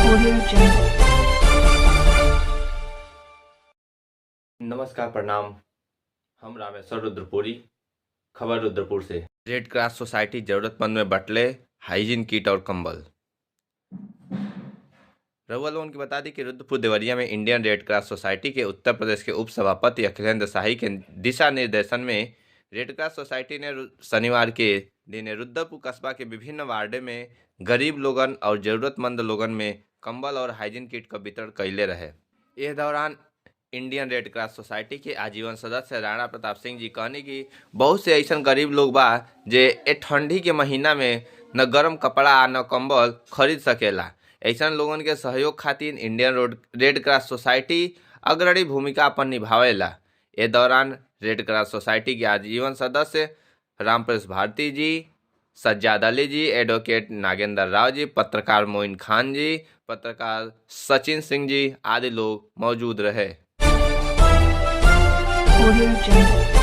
Audio Jungle. नमस्कार, प्रणाम। हम रामेश्वर रुद्रपुरी, खबर रुद्रपुर से। रेड क्रॉस सोसाइटी जरूरतमंद में बटले हाइजीन किट और कंबल। रउआ लोगन की बता दी कि रुद्रपुर देवरिया में इंडियन रेड क्रॉस सोसाइटी के उत्तर प्रदेश के उप सभापति अखिलेंद्र शाही के दिशा निर्देशन में रेड क्रॉस सोसाइटी ने शनिवार के दिन रुद्रपुर कस्बा के विभिन्न वार्डे में गरीब लोगन और जरूरतमंद लोगन में कंबल और हाइजीन किट का वितरण कैले रहे। इस दौरान इंडियन रेड क्रॉस सोसाइटी के आजीवन सदस्य राणा प्रताप सिंह जी कहनी कि बहुत से ऐसा गरीब लोग बा जे ए ठंडी के महीना में न गर्म कपड़ा न कंबल खरीद सकेला। ऐसा लोगन के सहयोग खातिर इंडियन रेड क्रॉस सोसाइटी अग्रणी भूमिका अपन निभावेला। ए दौरान रेड क्रॉस सोसाइटी के आजीवन सदस्य रामप्रवेश भारती जी, सज्जाद अली जी, एडवोकेट नागेंद्र राव जी, पत्रकार मोइन खान जी, पत्रकार सचिन सिंह जी आदि लोग मौजूद रहे। Audio Jungle.